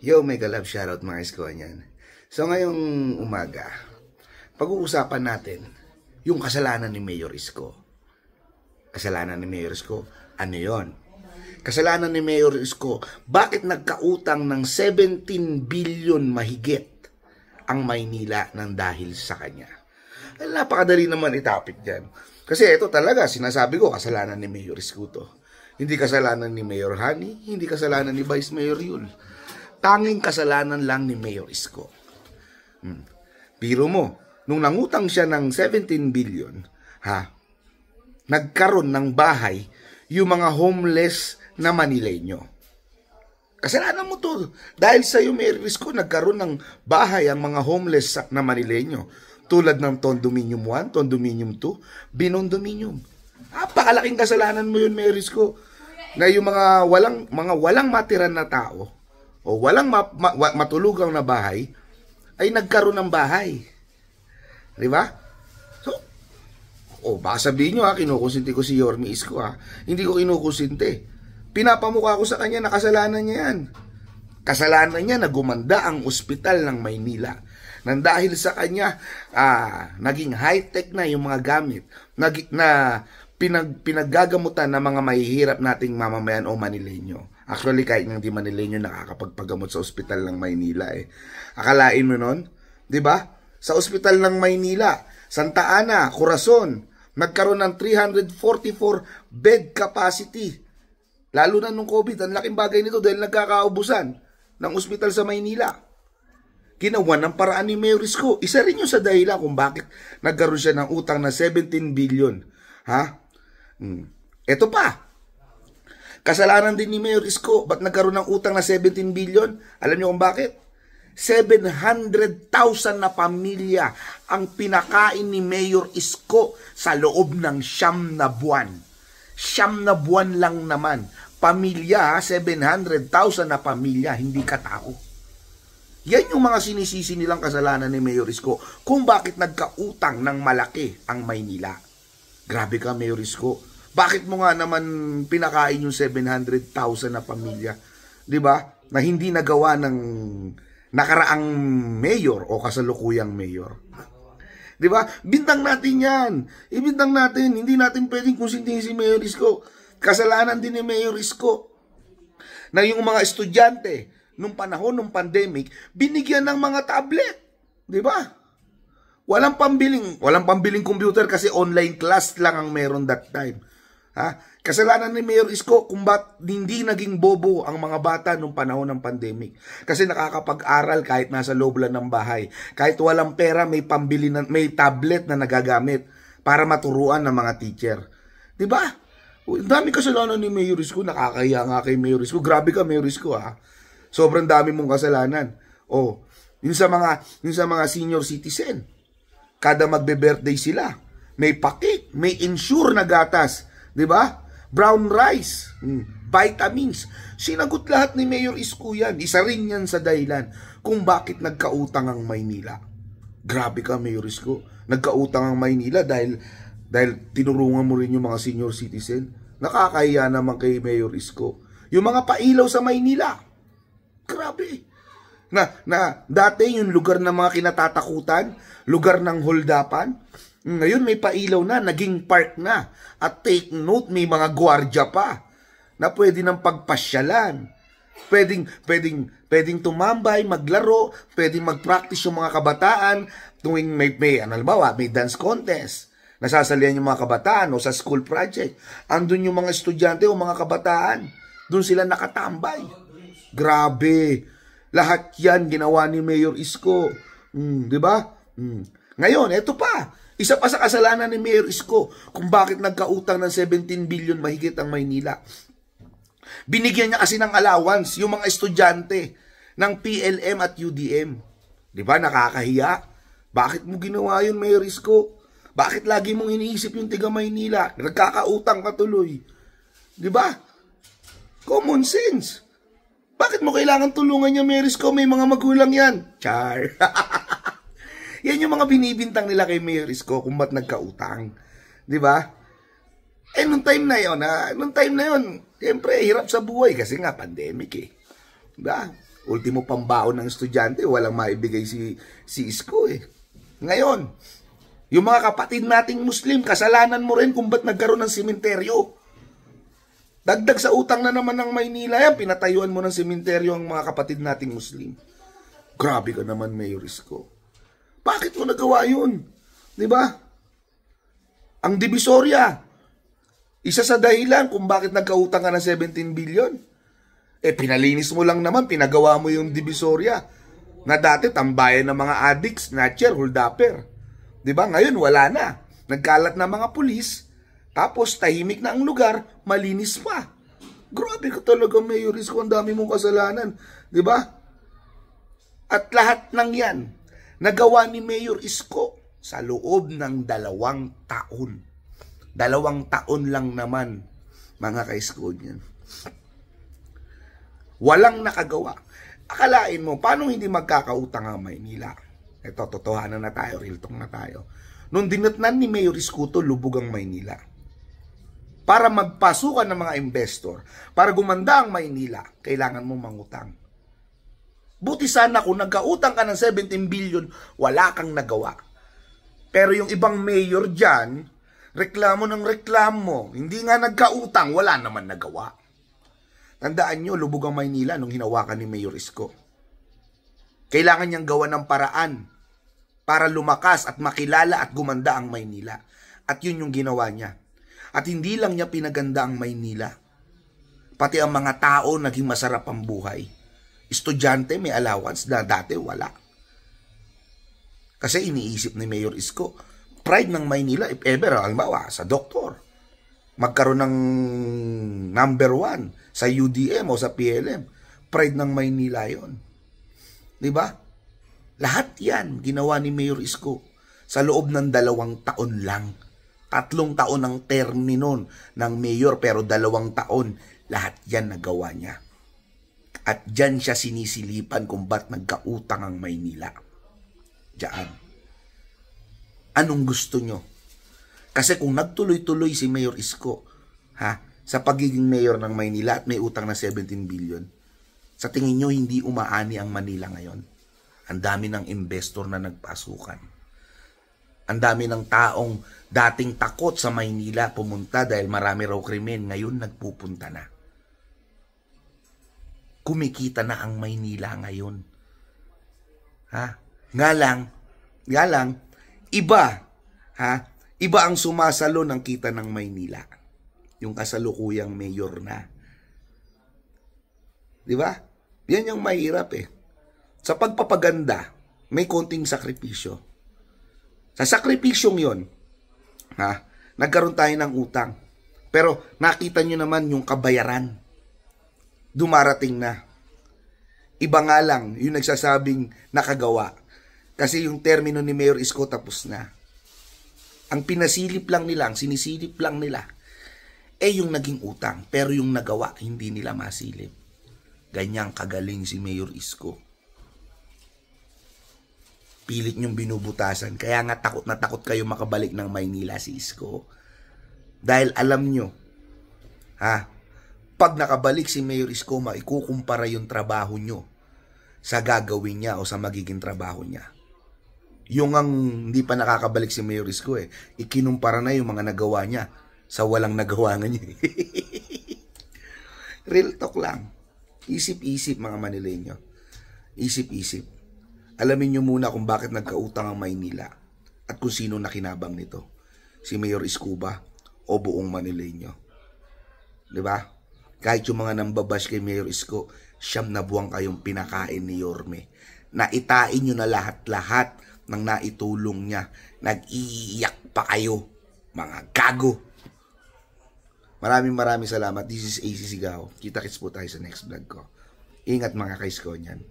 Yo, mega love shoutout mga isko niyan. So ngayong umaga, pag-uusapan natin yung kasalanan ni Mayor Isko. Kasalanan ni Mayor Isko, ano yon? Kasalanan ni Mayor Isko, bakit nagkautang ng 17 billion mahigit ang Maynila ng dahil sa kanya? Napakadali naman itapik dyan. Kasi ito talaga, sinasabi ko, kasalanan ni Mayor Isko to. Hindi kasalanan ni Mayor Hani, hindi kasalanan ni Vice Mayor Yul. Tanging kasalanan lang ni Mayor Isko. Biro mo, nung nangutang siya ng 17 billion, nagkaroon ng bahay yung mga homeless na Manileño. Kasalanan mo to. Dahil sa iyo, Mayor Isko, nagkaroon ng bahay ang mga homeless na Manileño. Tulad ng Condominium 1, Condominium 2, Binondominium. Napakalaking kasalanan mo yun, Mayor Isko. Na yung mga walang matiran na tao, o walang matulugang na bahay, ay nagkaroon ng bahay. Di ba? So, baka sabihin nyo kinukusinti ko si Yorme Isko Hindi ko kinukusinti. Pinapamukha ko sa kanya na kasalanan niya yan. Kasalanan niya na gumanda ang ospital ng Maynila. Nang dahil sa kanya, naging high-tech na yung mga gamit na pinaggagamutan ng mga mahihirap nating mamamayan o Manileño. Actually, kahit hindi Manileño nakakapagpagamot sa ospital ng Maynila Akalain mo nun? Diba? Sa ospital ng Maynila, Santa Ana, Corazon, nagkaroon ng 344 bed capacity. Lalo na nung COVID, ang laking bagay nito dahil nagkakaubusan ng ospital sa Maynila. Ginawa ng paraan ni Mayor Isko. Isa rin yung sa dahilan kung bakit nagkaroon siya ng utang na 17 billion. Ito pa. Kasalanan din ni Mayor Isko. Ba't nagkaroon ng utang na 17 billion? Alam niyo kung bakit? 700,000 na pamilya ang pinakain ni Mayor Isko sa loob ng 9 na buwan. 9 na buwan lang naman. Pamilya, 700,000 na pamilya, hindi katao. Yan yung mga sinisisi nilang kasalanan ni Mayor Isko kung bakit nagkautang ng malaki ang Maynila. Grabe ka, Mayor Isko. Bakit mo nga naman pinakain yung 700,000 na pamilya? 'Di ba? Na hindi nagawa ng nakaraang mayor o kasalukuyang mayor. 'Di ba? Bintang natin 'yan. Ibintang natin, hindi natin pwedeng kusintihin si Mayor Isko. Kasalanan din ni Mayor Isko na yung mga estudyante nung panahon ng pandemic, binigyan ng mga tablet. 'Di ba? Walang pambiling computer kasi online class lang ang meron that time. Kasalanan ni Mayor Isko kung ba't hindi naging bobo ang mga bata nung panahon ng pandemic. Kasi nakakapag-aral kahit nasa loob lang ng bahay. Kahit walang pera, may tablet na nagagamit para maturuan ng mga teacher. 'Di ba? Ang dami kasalanan ni Mayor Isko, nakakahiya nga kay Mayor Isko. Grabe ka, Mayor Isko Sobrang dami mong kasalanan. Yun sa mga senior citizen. Kada magbe-birthday sila, may pakik, may insure na gatas, 'di ba? Brown rice, vitamins. Sinagot lahat ni Mayor Isko yan. Isa rin yan sa dahilan kung bakit nagkautang ang Maynila. Grabe ka, Mayor Isko. Nagkautang ang Maynila dahil tinurungan mo rin yung mga senior citizen. Nakakahiya naman kay Mayor Isko. Yung mga pailaw sa Maynila. Grabe. Na dati yung lugar ng mga kinatatakutan, lugar ng holdapan, ngayon may pailaw na, naging park na. At take note, may mga gwardiya pa na pwede ng pagpasyalan. Pwedeng tumambay, maglaro, pwedeng mag-practice yung mga kabataan tuwing may dance contest. Nasasalihan yung mga kabataan o sa school project. Andun yung mga estudyante o mga kabataan. Doon sila nakatambay. Grabe. Lahat yan ginawa ni Mayor Isko. Di ba? Ngayon, eto pa. Isa pa sa kasalanan ni Mayor Isko kung bakit nagkautang ng 17 billion mahigit ang Maynila. Binigyan niya kasi ng allowance yung mga estudyante ng PLM at UDM. Di ba? Nakakahiya. Bakit mo ginawa yun, Mayor Isko? Bakit lagi mong iniisip yung tiga Maynila? Nagkakautang ka tuloy. Di ba? Common sense. Bakit mo kailangan tulungan niya, Mayor Isko? May mga magulang yan. Char. Yan yung mga binibintang nila kay Mayor Isko kung ba't nagkautang. Di ba? Nung time na yun, siyempre, hirap sa buhay kasi nga, pandemic Diba? Ultimo pambaon ng estudyante, walang maibigay si Isko eh. Ngayon, yung mga kapatid nating Muslim, kasalanan mo rin kung ba't nagkaroon ng sementeryo. Dagdag sa utang na naman ng Maynila yan, pinatayuan mo ng sementeryo ang mga kapatid nating Muslim. Grabe ka naman, Mayor Isko. Bakit mo nagawa yun? Diba? Ang Divisoria, isa sa dahilan kung bakit nagkautang ka ng 17 billion. Pinalinis mo lang naman, pinagawa mo yung Divisoria. Na dati, tambayan ng mga addicts, snatcher, holdupper. Diba? Ngayon, wala na. Nagkalat na mga pulis, tapos tahimik na ang lugar, malinis pa. Grabe ka talaga, Mayor Isko, ang dami mong kasalanan. Diba? At lahat ng yan, nagawa ni Mayor Isko sa loob ng 2 taon. 2 taon lang naman, mga ka-Isko niyan. Walang nakagawa. Akalain mo, paano hindi magkakautang ang Maynila? Ito, totohanan na tayo, real talk na tayo. Nung dinatnan ni Mayor Isko to, lubog ang Maynila. Para magpasukan ng mga investor, para gumanda ang Maynila, kailangan mo mangutang. Buti sana kung nagkautang ka ng 17 billion, wala kang nagawa. Pero yung ibang mayor dyan, reklamo ng reklamo, hindi nga nagkautang, wala naman nagawa. Tandaan nyo, lubog ang Maynila nung hinawakan ni Mayor Isko. Kailangan niyang gawa ng paraan para lumakas at makilala at gumanda ang Maynila. At yun yung ginawa niya. At hindi lang niya pinaganda ang Maynila. Pati ang mga tao naging masarap ang buhay. Estudyante may allowance na dati wala. Kasi iniisip ni Mayor Isko, pride ng Maynila, if ever, halimbawa, sa doktor, magkaroon ng number 1 sa UDM o sa PLM, pride ng Maynila yon. Diba? Lahat yan ginawa ni Mayor Isko sa loob ng 2 taon lang. 3 taon ang termino ng mayor, pero 2 taon, lahat yan nagawa niya. At dyan siya sinisilipan kung ba't nagkautang ang Maynila. Diyan. Anong gusto nyo? Kasi kung nagtuloy-tuloy si Mayor Isko, sa pagiging mayor ng Maynila at may utang na 17 billion, sa tingin nyo hindi umaani ang Manila ngayon? Ang dami ng investor na nagpasukan. Ang dami ng taong dating takot sa Maynila pumunta dahil marami raw krimen, ngayon nagpupunta na. Kumikita na ang Maynila ngayon. Nga lang, iba ang sumasalo ng kita ng Maynila. Yung kasalukuyang mayor na. Di ba? Yan yung mahirap eh. Sa pagpapaganda, may konting sakripisyo. Sa sakripisyong yon, nagkaroon tayo ng utang. Pero nakita nyo naman yung kabayaran. Dumarating na. Iba nga lang yung nagsasabing nakagawa. Kasi yung termino ni Mayor Isko tapos na. Ang pinasilip lang nila, ang sinisilip lang nila, yung naging utang. Pero yung nagawa, hindi nila masilip. Ganyang kagaling si Mayor Isko. Pilit niyong binubutasan. Kaya nga takot na takot kayo makabalik ng Maynila si Isko. Dahil alam nyo, pag nakabalik si Mayor Isko, maikukumpara yung trabaho nyo sa gagawin niya o sa magiging trabaho niya. Yung ang hindi pa nakakabalik si Mayor Isko ikinumpara na yung mga nagawa niya sa walang nagawa niya. Real talk lang. Isip-isip mga Manileño. Isip-isip. Alamin nyo muna kung bakit nagkautang ang Maynila at kung sino nakinabang nito. Si Mayor Isko ba o buong Manileño? Diba? Kahit yung mga nambabash kay Mayor Isko, 9 na buwang kayong pinakain ni Yorme. Naitain nyo na lahat-lahat ng naitulong niya. Nag-iiyak pa kayo, mga gago. Maraming salamat. This is AC Sigao. Kita-kits po tayo sa next vlog ko. Ingat mga kaisko niyan.